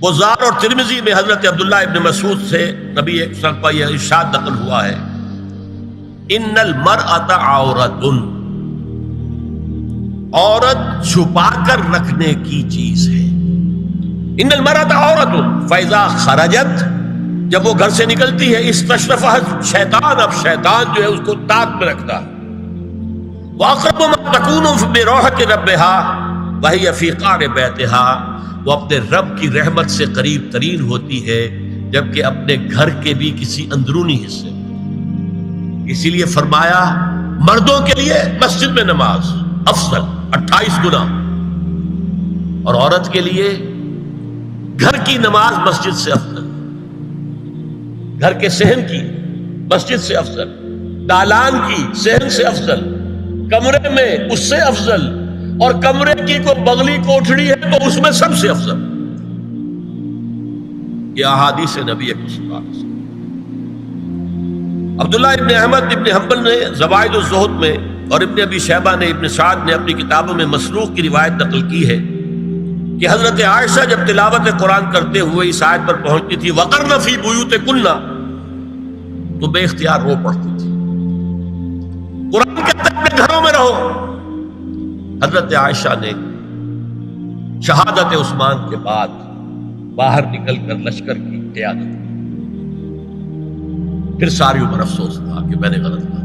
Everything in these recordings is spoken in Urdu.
بزار اور ترمذی میں حضرت عبداللہ ابن مسعود سے نبی صلی اللہ علیہ وسلم کا یہ ارشاد نقل ہوا ہے، ان المرأۃ عورۃ، عورت چھپا کر رکھنے کی چیز ہے۔ ان المرأۃ عورۃ فاذا خرجت، جب وہ گھر سے نکلتی ہے، استشرفها شیطان، اب شیطان جو ہے اس کو تاک میں رکھتا ہے۔ واقرب ما تکون بروحۃ ربها وهي فی قعر بیتها، وہ اپنے رب کی رحمت سے قریب ترین ہوتی ہے جبکہ اپنے گھر کے بھی کسی اندرونی حصے۔ اسی لیے فرمایا مردوں کے لیے مسجد میں نماز افضل 28 گنا، اور عورت کے لیے گھر کی نماز مسجد سے افضل، گھر کے صحن کی مسجد سے افضل، دالان کی صحن سے افضل، کمرے میں اس سے افضل، اور کمرے کی کوئی بغلی کوٹھڑی ہے تو اس میں سب سے افضل۔ یہ احادیث نبی اکرم صلی اللہ علیہ وسلم۔ عبداللہ ابن احمد ابن حنبل نے زوائد الزہد میں اور ابن ابی شیبہ نے ابن سعد نے اپنی کتابوں میں مسروق کی روایت نقل کی ہے کہ حضرت عائشہ جب تلاوت قرآن کرتے ہوئے اس آیت پر پہنچتی تھی وَقَرْنَ فِي بُيُوتِكُنَّ، تو بے اختیار رو پڑتی تھی۔ قرآن کہتا ہے اپنے گھروں میں رہو۔ حضرت عائشہ نے شہادت عثمان کے بعد باہر نکل کر لشکر کی قیادت کی، پھر ساری عمر افسوس تھا کہ میں نے غلط کہا۔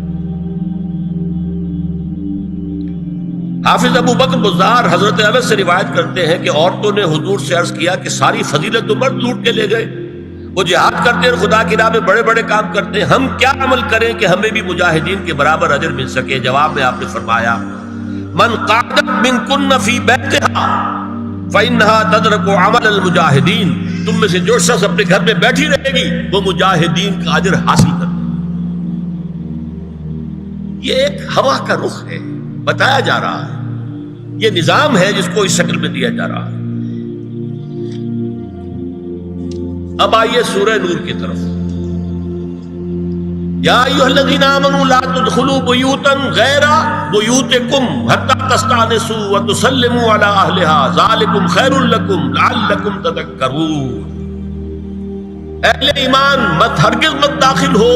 حافظ ابو بکر بزار حضرت انس سے روایت کرتے ہیں کہ عورتوں نے حضور سے عرض کیا کہ ساری فضیلت تو مرد لوٹ کے لے گئے، وہ جہاد کرتے ہیں، خدا کی راہ میں بڑے بڑے کام کرتے ہیں، ہم کیا عمل کریں کہ ہمیں بھی مجاہدین کے برابر اجر مل سکے؟ جواب میں آپ نے فرمایا من قعدت منکن فی بیتہا فإنہا تدرک عمل المجاہدین، تم میں سے جو شخص اپنے گھر میں بیٹھی رہے گی وہ مجاہدین کا اجر حاصل کر لے۔ یہ ایک ہوا کا رخ ہے، بتایا جا رہا ہے، یہ نظام ہے جس کو اس شکل میں دیا جا رہا ہے۔ اب آئیے سورہ نور کی طرف۔ یا ایھا الذین آمنوا لا تدخلوا بیوتا غیر بیوتکم حتی تستأنسوا وتسلموا علی اہلها ذالکم خیر لکم لعلکم تذکرون۔ اہل ایمان مت ہرگز مت داخل ہو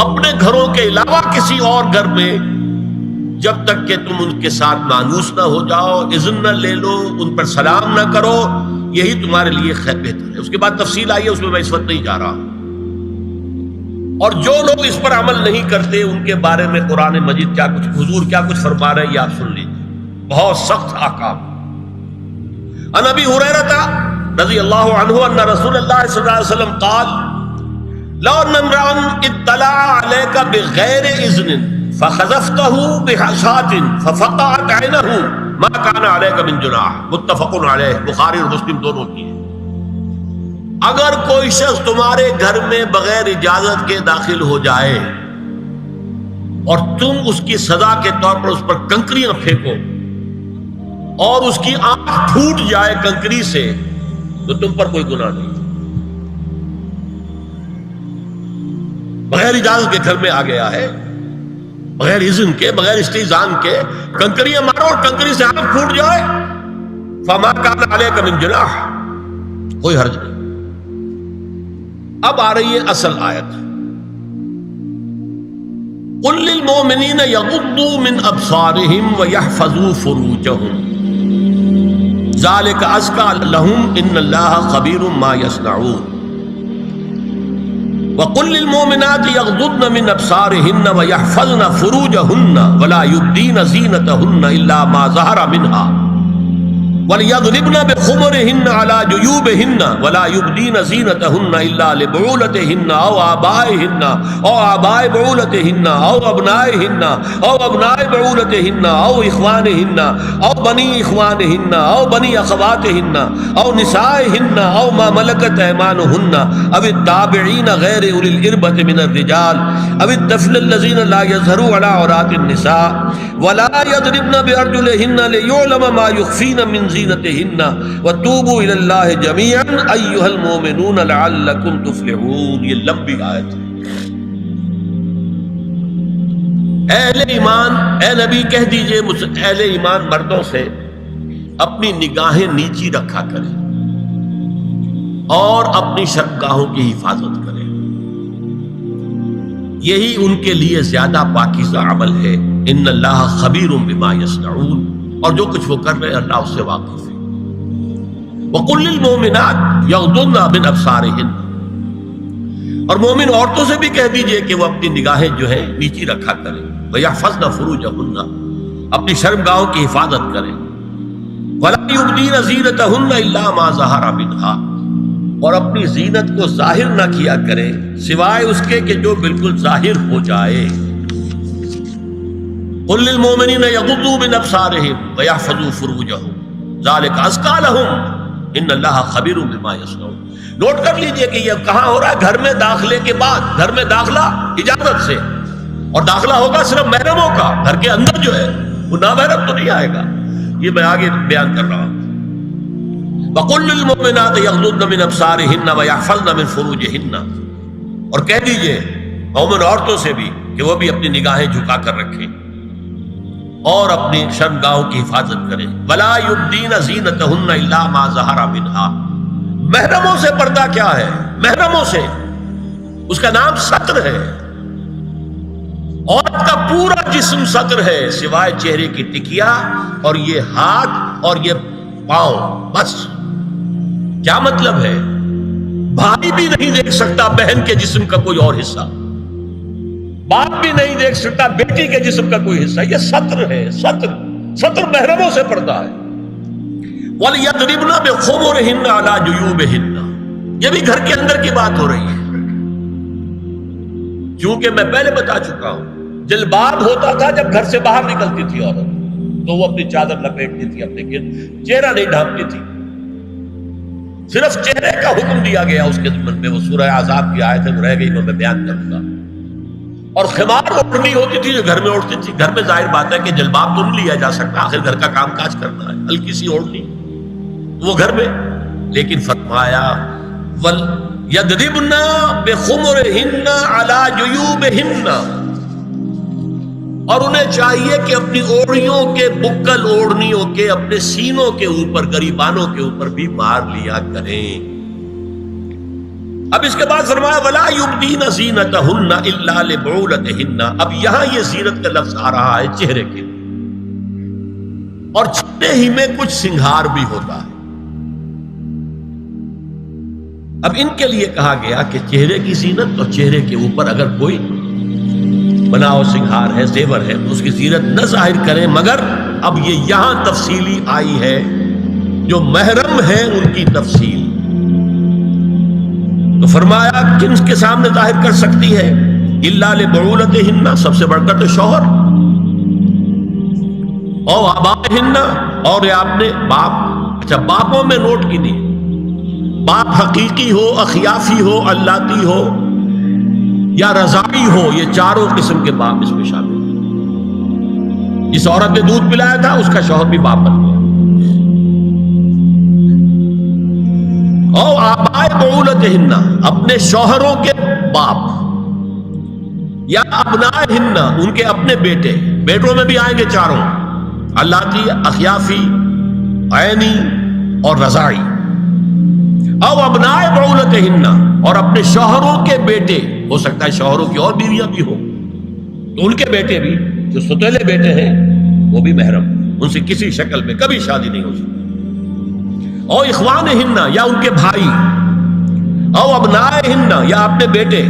اپنے گھروں کے علاوہ کسی اور گھر میں جب تک کہ تم ان کے ساتھ مانوس نہ ہو جاؤ، اذن نہ لے لو، ان پر سلام نہ کرو، یہی تمہارے لیے خیر بہتر ہے۔ اس کے بعد تفصیل آئی ہے، اس میں میں اس وقت نہیں جا رہا۔ اور جو لوگ اس پر عمل نہیں کرتے ان کے بارے میں قرآن مجید کیا کچھ حضور کیا کچھ فرما رہے ہیں یہ آپ سن لیجیے، بہت سخت احکام۔ عن ابی ہریرہ رضی اللہ عنہ ان رسول اللہ صلی اللہ علیہ وسلم قال لو ان امرأ اطلع عليك بغیر اذن فخذفته بحشاة ففقعت عینه ما كان عليك من جناح، متفق علیہ، بخاری اور مسلم دونوں کی ہے۔ اگر کوئی شخص تمہارے گھر میں بغیر اجازت کے داخل ہو جائے اور تم اس کی سزا کے طور پر اس پر کنکریاں پھینکو اور اس کی آنکھ پھوٹ جائے کنکری سے تو تم پر کوئی گناہ نہیں۔ بغیر اجازت کے گھر میں آ گیا ہے، بغیر اذن کے، بغیر استئذان کے کنکریاں مارو اور کنکری سے آنکھ پھوٹ جائے، فما کان علیک من جناح، کوئی حرج نہیں۔ اب آ رہی ہے اصل آیت، قل للمؤمنین یغضوا من ابصارهم ویحفظوا فروجهم ذلک ازکی لهم ان اللہ خبیر ما یصنعون وقل للمؤمنات یغضضن من ابصارهن ویحفظن فروجهن ولا یبدین زینتهن الا ما ظہر منها وَلْيَضْرِبْنَ بِخُمُرِهِنَّ عَلَى جُيُوبِهِنَّ وَلَا يُبْدِينَ زِينَتَهُنَّ إِلَّا لِبُعُولَتِهِنَّ أَوْ آبَائِهِنَّ أَوْ آبَاءِ بُعُولَتِهِنَّ أَوْ أَبْنَائِهِنَّ أَوْ أَبْنَاءِ بُعُولَتِهِنَّ أَوْ إِخْوَانِهِنَّ أَوْ بَنِي إِخْوَانِهِنَّ أَوْ بَنِي أَخَوَاتِهِنَّ أَوْ نِسَائِهِنَّ أَوْ مَا مَلَكَتْ أَيْمَانُهُنَّ أَوِ التَّابِعِينَ غَيْرِ أُولِي الْإِرْبَةِ مِنَ الرِّجَالِ أَوِ الطَّفْلِ الَّذِينَ لَا يَظْهَرُوا عَلَى عَوْرَاتِ النِّسَاءِ وَلَا يَضْرِبْنَ بِأَرْجُلِهِنَّ لِيُعْلَمَ مَا يُخْفِينَ مِنْ زِينَتِهِنَّ وَتُوبُوا إِلَى اللَّهِ جَمِيعًا أَيُّهَا الْمُؤْمِنُونَ لَعَلَّكُمْ تُفْلِحُونَ۔ یہ لمبی آیت ہے۔ اہل ایمان، اے نبی کہہ دیجئے اہل ایمان مردوں سے اپنی نگاہیں نیچی رکھا کریں اور اپنی شرمگاہوں کی حفاظت کریں، یہی ان کے لیے زیادہ پاکیزہ عمل ہے۔ ان اللہ خبیر بما یصنعون، اور جو کچھ وہ کر رہے ہیں اللہ اس سے واقف ہے۔ وَقُلْ لِلْمُؤْمِنَاتِ يَغْضُضْنَ مِنْ أَبْصَارِهِنَّ، اور مومن عورتوں سے بھی کہہ دیجئے کہ وہ اپنی نگاہیں جو ہے نیچی رکھا کریں، وَيَحْفَظْنَ فُرُوجَهُنَّ، اپنی شرمگاہوں کی حفاظت کریں، وَلَا يُبْدِينَ زِينَتَهُنَّ إِلَّا مَا ظَهَرَ مِنْهَا، اور اپنی زینت کو ظاہر نہ کیا کریں سوائے اس کے کہ جو بالکل ظاہر ہو جائے۔ قُلْ لِلْمُؤْمِنِينَ يَغُضُّوا مِنْ أَبْصَارِهِمْ وَيَحْفَظُوا فُرُوجَهُمْ ذَلِكَ أَزْكَىٰ لَهُمْ إِنَّ اللَّهَ خَبِيرٌ بِمَا يَصْنَعُونَ۔ نوٹ کر لیجئے کہ یہ کہاں ہو رہا ہے؟ گھر میں داخلے کے بعد۔ گھر میں داخلہ اجازت سے، اور داخلہ ہوگا صرف محرموں کا، گھر کے اندر جو ہے وہ نامحرم تو نہیں آئے گا۔ یہ میں آگے بیان کر رہا ہوں۔ وَقُلْ لِلْمُؤْمِنَاتِ يَغْضُضْنَ مِنْ أَبْصَارِهِنَّ وَيَحْفَظْنَ مِنْ فُرُوجِهِنَّ، اور کہہ دیجئے مومن عورتوں سے بھی کہ وہ بھی اپنی نگاہیں جھکا کر رکھیں اور اپنی شرمگاہوں کی حفاظت کریں۔ وَلَا يُبْدِينَ زِينَتَهُنَّ إِلَّا مَا ظَهَرَ مِنْهَا، محرموں سے پردہ کیا ہے؟ محرموں سے اس کا نام ستر ہے۔ عورت کا پورا جسم ستر ہے سوائے چہرے کی ٹکیا اور یہ ہاتھ اور یہ پاؤں، بس۔ کیا مطلب ہے؟ بھائی بھی نہیں دیکھ سکتا بہن کے جسم کا کوئی اور حصہ، باپ بھی نہیں دیکھ سکتا بیٹی کے جسم کا کوئی حصہ۔ یہ ستر ہے، ستر محرموں سے پردہ ہے۔ وَلْيَضْرِبْنَ بِخُمُرِهِنَّ عَلَىٰ جُيُوبِهِنَّ، یہ بھی گھر کے اندر کی بات ہو رہی ہے، کیونکہ میں پہلے بتا چکا ہوں جلباب ہوتا تھا جب گھر سے باہر نکلتی تھی عورت، تو وہ اپنی چادر لپیٹتی تھی اپنے گرد، چہرہ نہیں ڈھانپتی تھی، صرف چہرے کا حکم دیا گیا اس کے ضمن میں۔ وہ سورہ احزاب کی آیت ہے، وہ رہ گئی، وہ میں بیان کروں گا۔ اور خمار اوڑھنی ہوتی تھی جو گھر میں اوڑھتی تھی۔ گھر میں ظاہر بات ہے کہ جلباب تو نہیں لیا جا سکتا، آخر گھر کا کام کاج کرنا ہے، ہلکی سی اوڑھنی وہ گھر میں، لیکن فرمایا وَلْيَضْرِبْنَ بِخُمُرِهِنَّ عَلَىٰ جُيُوبِهِنَّ، اور انہیں چاہیے کہ اپنی اوڑھیوں کے، بکل اوڑھنیوں کے اپنے سینوں کے اوپر، گریبانوں کے اوپر بھی مار لیا کریں۔ اب اس کے بعد فرمایا وَلَا يُبْدِينَ زِينَتَهُنَّ إِلَّا لِبُعُولَتِهِنَّ، اب یہاں یہ زینت کا لفظ آ رہا ہے چہرے کے، اور چہرے ہی میں کچھ سنگھار بھی ہوتا ہے۔ اب ان کے لیے کہا گیا کہ چہرے کی زینت، اور چہرے کے اوپر اگر کوئی بناؤ سنگھار ہے، زیور ہے، اس کی زینت نہ ظاہر کریں، مگر اب یہ یہاں تفصیلی آئی ہے، جو محرم ہے ان کی تفصیل۔ تو فرمایا کن کے سامنے ظاہر کر سکتی ہے؟ الا لبعولتہن، سب سے بڑھ کر تو شوہر، او آبائہن، اور یہ آپ نے باپ۔ اچھا، باپوں میں نوٹ کی نہیں، باپ حقیقی ہو، اخیافی ہو، اللاتی ہو یا رضاعی ہو، یہ چاروں قسم کے باپ اس میں شامل ہیں۔ جس عورت نے دودھ پلایا تھا اس کا شوہر بھی باپ بن گیا۔ او آبائے بعولتہن، اپنے شوہروں کے باپ، یا ابنائہن، ان کے اپنے بیٹے، بیٹوں میں بھی آئیں گے چاروں، اللاتی، اخیافی، عینی اور رضاعی۔ او ابنائے بعولتہن، اور اپنے شوہروں کے بیٹے، ہو سکتا ہے شوہروں کی اور بیویاں بھی ہوں، تو ان کے بیٹے بھی، جو ستیلے بیٹے ہیں وہ بھی محرم، ان سے کسی شکل میں کبھی شادی نہیں ہو سکتی۔ او اخوانہن، یا ان کے بھائی، او ابنائہن، یا اپنے بیٹے،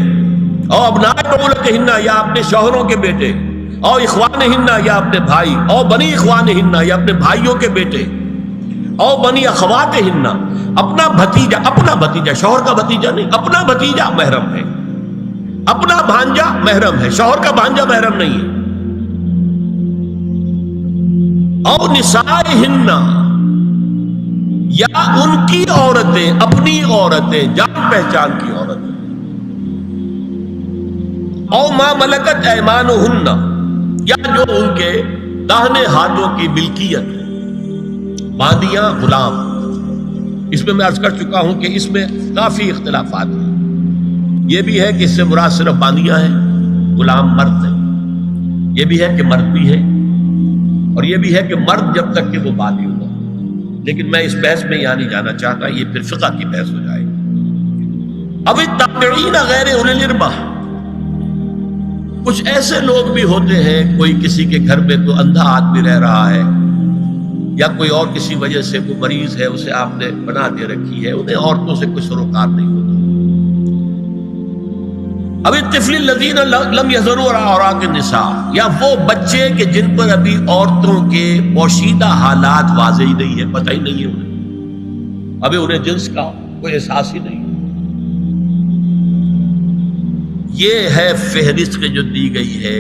او ابنائے بعولتہن، یا اپنے شوہروں کے بیٹے، او اخوانہن، یا اپنے بھائی، او بنی اخوانہن، یا اپنے بھائیوں کے بیٹے، او بنی اخواتہن، اپنا بھتیجا، شوہر کا بھتیجا نہیں، اپنا بھتیجا محرم ہے، اپنا بھانجا محرم ہے، شوہر کا بھانجا محرم نہیں ہے۔ او نسائہن، یا ان کی عورتیں، اپنی عورتیں، جان پہچان کی عورتیں۔ او ما ملکت ایمانہن، یا جو ان کے داہنے ہاتھوں کی ملکیت ہے، باندیاں، غلام۔ اس میں عرض کر چکا ہوں کہ اس میں کافی اختلافات ہیں۔ یہ بھی ہے کہ اس سے مراد صرف باندیاں ہیں، غلام مرد ہیں، یہ بھی ہے کہ مرد بھی ہے، اور یہ بھی ہے کہ مرد جب تک کہ وہ بالی ہوگا، لیکن میں اس بحث میں یہاں نہیں جانا چاہتا، یہ پھر فقہ کی بحث ہو جائے گی۔ اب التابعین غیر اولی الاربہ، کچھ ایسے لوگ بھی ہوتے ہیں، کوئی کسی کے گھر میں تو اندھا آدمی رہ رہا ہے، یا کوئی اور کسی وجہ سے کوئی مریض ہے، اسے آپ نے بنا دے رکھی ہے، انہیں عورتوں سے کوئی سروکار نہیں ہوتا۔ اب الطفل الذین لم یظہروا علی عورات النساء، یا وہ بچے کہ جن پر ابھی عورتوں کے پوشیدہ حالات واضح ہی نہیں ہے، پتہ ہی نہیں ہے انہیں، ابھی انہیں جنس کا کوئی احساس ہی نہیں۔ یہ ہے فہرست جو دی گئی ہے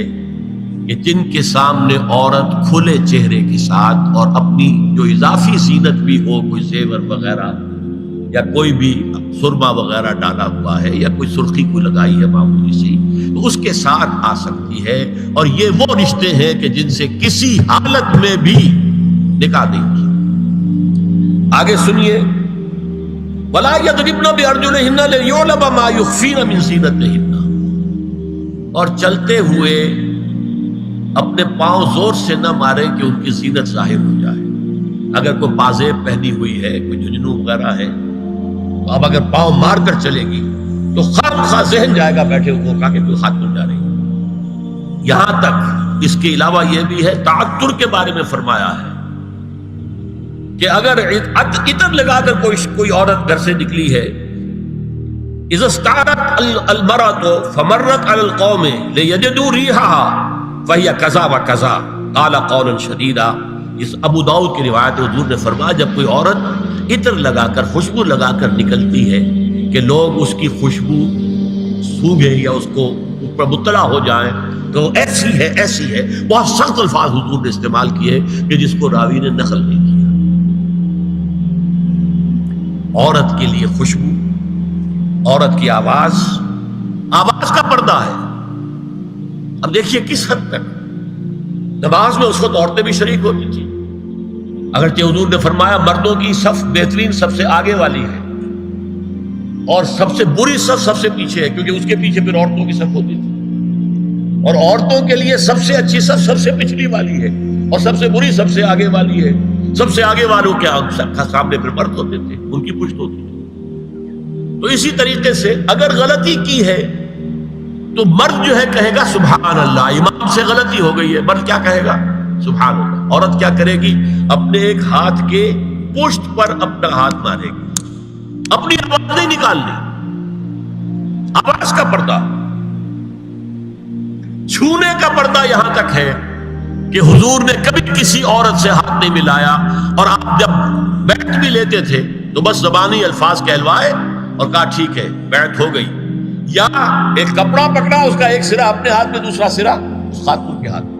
کہ جن کے سامنے عورت کھلے چہرے کے ساتھ اور اپنی جو اضافی زینت بھی ہو، کوئی زیور وغیرہ یا کوئی بھی سرما وغیرہ ڈالا ہوا ہے یا کوئی سرخی کو لگائی ہے معمولی سی، تو اس کے ساتھ آ سکتی ہے، اور یہ وہ رشتے ہیں کہ جن سے کسی حالت میں بھی نکاح نہیں ہو سکتا۔ آگے سنیے، وَلَا يَضْرِبْنَ بِأَرْجُلِهِنَّ لِيُعْلَمَ مَا يُخْفِينَ مِنْ زِينَتِهِنَّ، اور چلتے ہوئے اپنے پاؤں زور سے نہ مارے کہ ان کی زینت ظاہر ہو جائے۔ اگر کوئی پازیب پہنی ہوئی ہے، کوئی جھنجھنو وغیرہ ہے، تو اب اگر پاؤں مار کر چلے گی تو خواہ ذہن جائے گا بیٹھے ہوئے کا کہ کوئی ہاتھ نہیں جا رہی۔ یہاں تک اس کے علاوہ یہ بھی ہے، تعطر کے بارے میں فرمایا ہے کہ اگر عطر لگا کر کوئی عورت گھر سے نکلی ہے، اذا استعارت المرأة فمرت على القوم ليجدوا ريحها فهي كذا وكذا قال قولا شديدا۔ اس ابو داؤد کی روایت ہے، حضور نے فرمایا جب کوئی عورت عطر لگا کر، خوشبو لگا کر نکلتی ہے کہ لوگ اس کی خوشبو سونگیں یا اس کو اوپر مطلع ہو جائیں تو ایسی ہے ایسی ہے، بہت سخت الفاظ حضور نے استعمال کیے کہ جس کو راوی نے نقل نہیں کیا۔ عورت کے لیے خوشبو، عورت کی آواز کا پردہ ہے۔ اب دیکھیے کس حد تک نماز میں اس وقت عورتیں بھی شریک ہوتی تھی، اگرچہ حضور نے فرمایا مردوں کی صف بہترین سب سے آگے والی ہے اور سب سے بری صف سب سے پیچھے ہے، کیونکہ اس کے پیچھے پھر عورتوں کی صف ہوتی تھی، اور عورتوں کے لیے سب سے اچھی صف سب سے پچھلی والی ہے اور سب سے بری سب سے آگے والی ہے۔ سب سے آگے والوں کے سامنے پھر مرد ہوتے تھے، ان کی پشت ہوتی تھی۔ تو اسی طریقے سے اگر غلطی کی ہے تو مرد جو ہے کہے گا سبحان اللہ، امام سے غلطی ہو گئی ہے، مرد کیا کہے گا؟ سبحان اللہ۔ عورت کیا کرے گی؟ اپنے ایک ہاتھ کے پشت پر اپنا ہاتھ مارے گی، اپنی آواز نہیں نکالنی، آواز کا پردہ۔ چھونے کا پردہ یہاں تک ہے کہ حضور نے کبھی کسی عورت سے ہاتھ نہیں ملایا، اور آپ جب بیعت بھی لیتے تھے تو بس زبانی الفاظ کہلوائے اور کہا ٹھیک ہے بیعت ہو گئی، یا ایک کپڑا پکڑا، اس کا ایک سرا اپنے ہاتھ میں دوسرا سرا اس خاتون کے ہاتھ میں،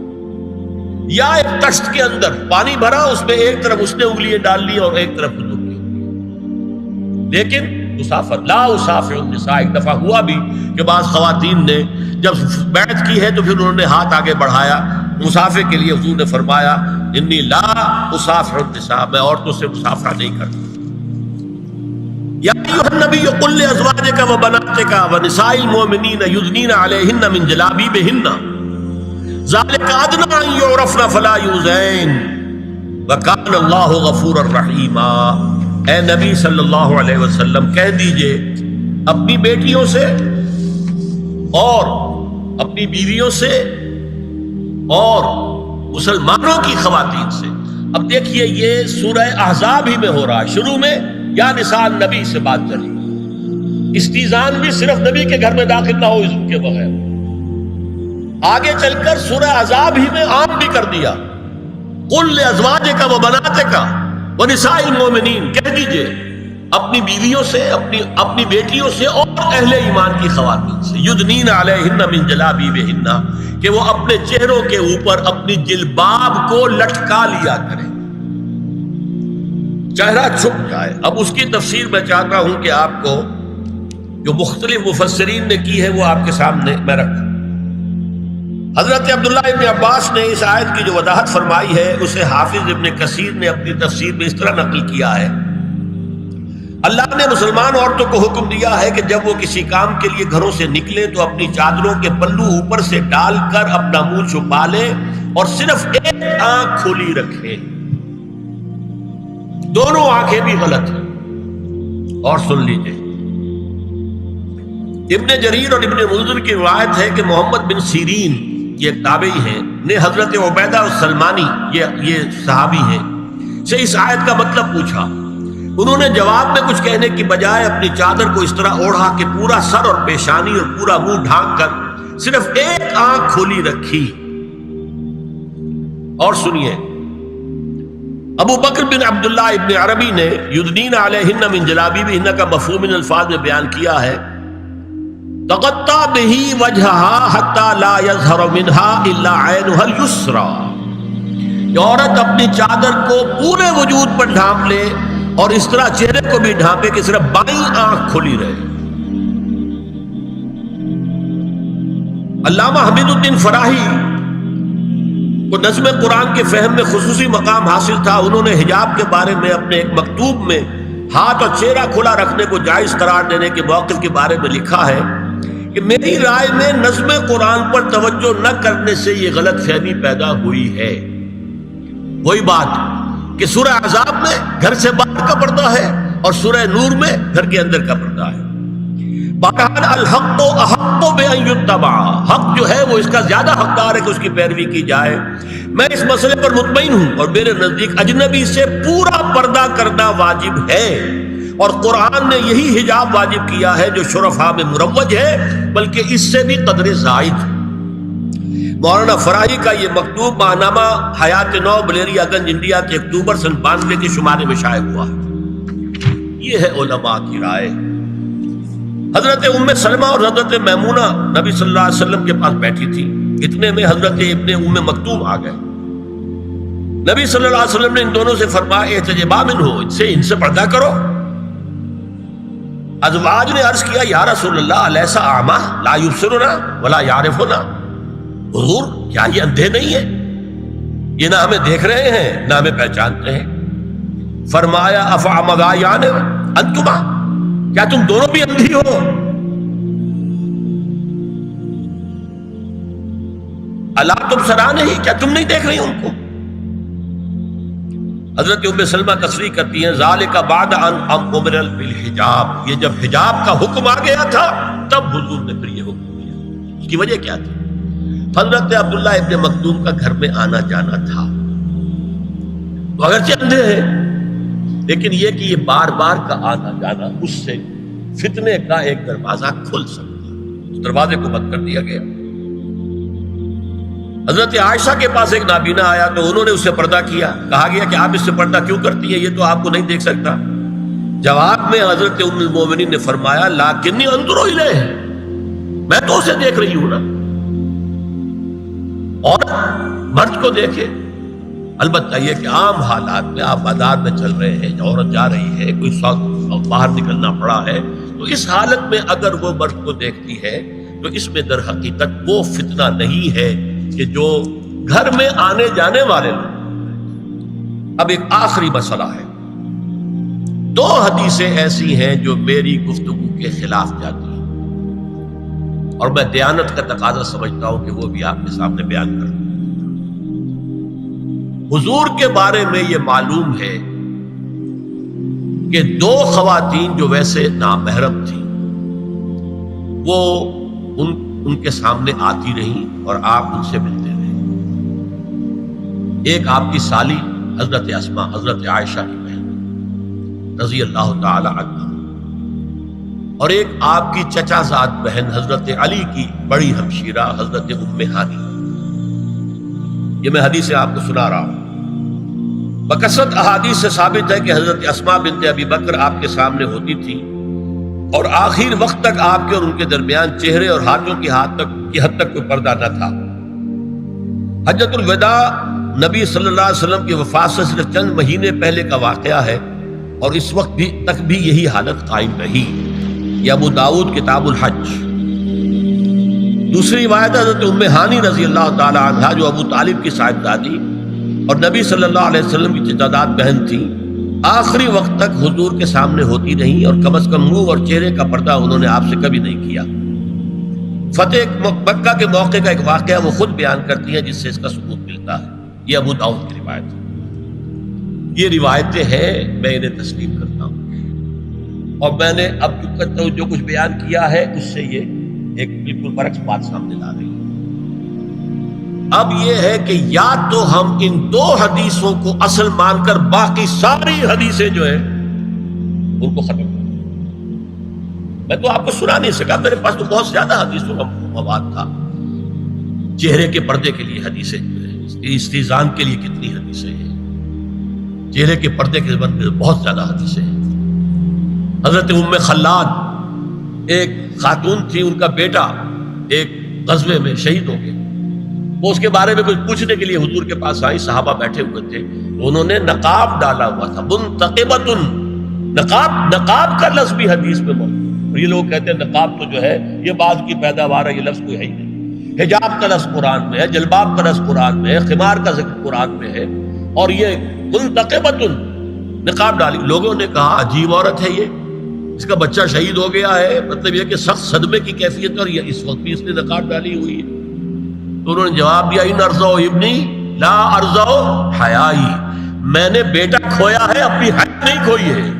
یا ایک تشت کے اندر پانی بھرا، اس میں ایک طرف اس نے انگلیاں ڈال لی اور ایک طرف حضور کی انگلیاں۔ لیکن مسافر لا اسافر النساء، ایک دفعہ ہوا بھی کہ بعض خواتین نے جب بیعت کی ہے تو پھر انہوں نے ہاتھ آگے بڑھایا مسافر کے لیے، حضور نے فرمایا انی لا اسافر النساء، میں عورتوں سے مسافرہ نہیں کرتا۔ یا ایھا النبی قل لازواجک وبناتک ونساء المؤمنین یدنین علیہن من جلابیبہن ذالک ادنی ان یعرفن فلا یؤذین وکان اللہ غفورا رحیما۔ اے نبی صلی اللہ علیہ وسلم کہہ دیجئے اپنی بیٹیوں سے اور اپنی بیویوں سے اور مسلمانوں کی خواتین سے۔ اب دیکھیے یہ سورہ احزاب ہی میں ہو رہا ہے، شروع میں یا نساء نبی سے بات چلی، استیزان بھی صرف نبی کے گھر میں داخل نہ ہو اذن کے بغیر، آگے چل کر سورہ احزاب ہی میں عام بھی کر دیا، قل لازواجک وبناتک ونساء المؤمنین، کہہ دیجئے اپنی بیویوں سے، اپنی بیٹیوں سے اور اہل ایمان کی خواتین سے، یدنین علیہن من جلابیبہن، کہ وہ اپنے چہروں کے اوپر اپنی جلباب کو لٹکا لیا کریں، چہرہ چھپ جائے۔ اب اس کی تفسیر میں چاہتا ہوں کہ آپ کو جو مختلف مفسرین نے کی ہے وہ آپ کے سامنے میں رکھوں۔ حضرت عبداللہ ابن عباس نے اس آیت کی جو وضاحت فرمائی ہے اسے حافظ ابن کثیر نے اپنی تفسیر میں اس طرح نقل کیا ہے، اللہ نے مسلمان عورتوں کو حکم دیا ہے کہ جب وہ کسی کام کے لیے گھروں سے نکلے تو اپنی چادروں کے پلو اوپر سے ڈال کر اپنا منہ چھپا لے اور صرف ایک آنکھ کھلی رکھے، دونوں آنکھیں بھی غلط ہیں۔ اور سن لیجئے، ابن جریر اور ابن منذر کی روایت ہے کہ محمد بن سیرین یہ ایک تابعی ہیں نے حضرت عبیدہ السلمانی یہ صحابی ہیں سے اس آیت کا مطلب پوچھا. انہوں نے جواب میں کچھ کہنے کی بجائے اپنی چادر کو اس طرح اوڑھا کہ پورا سر اور پیشانی اور پورا منہ ڈھانک کر صرف ایک آنکھ کھولی رکھی. اور سنیے ابو بکر بن عبداللہ ابن عربی نے یدنین علیہن من جلابیبہن کا مفہوم ان الفاظ میں بیان کیا ہے تغطى به وجهها حتى لا يظهر منها الا عينها اليسرى. یہ عورت اپنی چادر کو پورے وجود پر ڈھانپ لے اور اس طرح چہرے کو بھی ڈھانپے کہ صرف بائیں آنکھ کھلی رہے. علامہ حمید الدین فراہی کو نظم قرآن کے فہم میں خصوصی مقام حاصل تھا. انہوں نے حجاب کے بارے میں اپنے ایک مکتوب میں ہاتھ اور چہرہ کھلا رکھنے کو جائز قرار دینے کے موقف کے بارے میں لکھا ہے کہ میری رائے میں نظم قرآن پر توجہ نہ کرنے سے یہ غلط فہمی پیدا ہوئی ہے. وہی بات کہ سورہ احزاب میں گھر سے باہر کا پردہ ہے اور سورہ نور میں گھر کے اندر کا پردہ ہے. بہرحال الحق احق بان یتبع، حق جو ہے وہ اس کا زیادہ حقدار ہے کہ اس کی پیروی کی جائے. میں اس مسئلے پر مطمئن ہوں اور میرے نزدیک اجنبی سے پورا پردہ کرنا واجب ہے اور قرآن نے یہی حجاب واجب کیا ہے جو شرفاء میں مروج ہے بلکہ اس سے بھی قدر زائد. مولانا فراہی کا یہ مکتوب ماہنامہ حیات نو بلیریا گنج انڈیا کے اکتوبر سن 92 کے شمارے میں شائع ہوا. یہ ہے علماء کی رائے. حضرت ام سلمہ اور حضرت میمونہ نبی صلی اللہ علیہ وسلم کے پاس بیٹھی تھی. اتنے میں حضرت ابن ام مکتوم آ گئے. نبی صلی اللہ علیہ وسلم نے ان دونوں سے فرمایا احتجبا منہ، ان سے پردہ کرو. ازواج نے عرض کیا یا رسول اللہ الیس اعمی لا یبصرنا ولا یعرفنا، حضور کیا یہ اندھے نہیں ہیں؟ یہ نہ ہمیں دیکھ رہے ہیں نہ ہمیں پہچانتے ہیں. فرمایا افعمغایان انتما، کیا تم دونوں بھی اندھی ہو؟ الا تبصران ہی، کیا تم نہیں دیکھ رہی ان کو؟ حضرت ام سلمہ تصریح کرتی ہیں ذالک بعد ان امر بالحجاب، یہ جب حجاب کا حکم آ گیا تھا تب حضور نے پھر یہ حکم دیا. اس کی وجہ کیا تھی؟ حضرت عبداللہ ابن مکتوم کا گھر میں آنا جانا تھا. تو اگرچہ اندھے ہیں لیکن یہ کہ یہ بار بار کا آنا جانا اس سے فتنے کا ایک دروازہ کھل سکتا ہے. اس دروازے کو بند کر دیا گیا. حضرت عائشہ کے پاس ایک نابینا آیا تو انہوں نے اس سے پردہ کیا. کہا گیا کہ آپ اس سے پردہ کیوں کرتی ہیں، یہ تو آپ کو نہیں دیکھ سکتا. جواب میں حضرت ام المومنین نے فرمایا لیکنی انظر الیہ، میں تو اسے دیکھ رہی ہوں نا. اور مرد کو دیکھے. البتہ یہ کہ عام حالات میں آپ بازار میں چل رہے ہیں، عورت جا رہی ہے، کوئی باہر نکلنا پڑا ہے، تو اس حالت میں اگر وہ مرد کو دیکھتی ہے تو اس میں در حقیقت وہ فتنہ نہیں ہے کہ جو گھر میں آنے جانے والے لوگ. اب ایک آخری مسئلہ ہے. 2 حدیثیں ایسی ہیں جو میری گفتگو کے خلاف جاتی ہیں اور میں دیانت کا تقاضا سمجھتا ہوں کہ وہ بھی آپ کے سامنے بیان کروں. حضور کے بارے میں یہ معلوم ہے کہ 2 خواتین جو ویسے نامحرم تھیں وہ ان کے سامنے آتی رہیں اور آپ ان سے ملتے رہے. ایک آپ کی سالی حضرت اسماء، حضرت عائشہ کی بہن رضی اللہ تعالی عنہ، اور ایک آپ کی چچا زاد بہن حضرت علی کی بڑی ہمشیرہ حضرت ام ہانی. یہ میں حدیث آپ کو سنا رہا ہوں. بکثرت احادیث سے ثابت ہے کہ حضرت اسماء بنت ابی بکر آپ کے سامنے ہوتی تھی اور آخر وقت تک آپ کے اور ان کے درمیان چہرے اور ہاتھوں کی حد تک کوئی پردہ نہ تھا. حجۃ الوداع نبی صلی اللہ علیہ وسلم کی وفات سے صرف چند مہینے پہلے کا واقعہ ہے اور اس وقت تک بھی یہی حالت قائم رہی. یہ ابو داؤد کتاب الحج. دوسری روایت حضرت ام ہانی رضی اللہ تعالی عنہا جو ابو طالب کی صاحبزادی اور نبی صلی اللہ علیہ وسلم کی چچا بہن تھی، آخری وقت تک حضور کے سامنے ہوتی رہیں اور کم از کم منہ اور چہرے کا پردہ انہوں نے آپ سے کبھی نہیں کیا. فتح مکہ کے موقع کا ایک واقعہ وہ خود بیان کرتی ہیں جس سے اس کا ثبوت ملتا ہے. یہ ابو داؤد کی روایت ہے. یہ روایتیں ہیں، میں انہیں تسلیم کرتا ہوں اور میں نے اب جو کچھ بیان کیا ہے اس سے یہ ایک بالکل برعکس بات سامنے لا رہی ہے۔ اب یہ ہے کہ یا تو ہم ان دو حدیثوں کو اصل مان کر باقی ساری حدیثیں جو ہیں ان کو ختم کریں۔ میں تو آپ کو سنا نہیں سکا، میرے پاس تو بہت زیادہ حدیثوں کا مواد تھا۔ چہرے کے پردے کے لیے حدیثیں جو ہے، استیزان کے لیے کتنی حدیثیں ہیں، چہرے کے پردے کے بارے میں بہت زیادہ حدیثیں ہیں۔ حضرت ام خلاد ایک خاتون تھی، ان کا بیٹا ایک غزوے میں شہید ہو گیا، وہ اس کے بارے میں کچھ پوچھنے کے لیے حضور کے پاس آئی، صحابہ بیٹھے ہوئے تھے، انہوں نے نقاب ڈالا ہوا تھا، منتقبۃ، نقاب کا لفظ بھی حدیث میں موجود ہے۔ اور یہ لوگ کہتے ہیں نقاب تو جو ہے یہ بعد کی پیداوار ہے، یہ لفظ کوئی ہے ہی نہیں۔ حجاب کا لفظ قرآن میں ہے، جلباب کا لفظ قرآن میں ہے، خمار کا ذکر قرآن میں ہے، اور یہ منتقبۃ، نقاب ڈالی۔ لوگوں نے کہا عجیب عورت ہے یہ، اس کا بچہ شہید ہو گیا ہے، مطلب یہ کہ سخت صدمے کی کیفیت، اور یہ اس وقت بھی اس نے نقاب ڈالی ہوئی ہے۔ تو انہوں نے جواب دیا ان ارزو ابنی لا ارزو حیائی، میں نے بیٹا کھویا ہے، اپنی حیا نہیں کھوئی ہے۔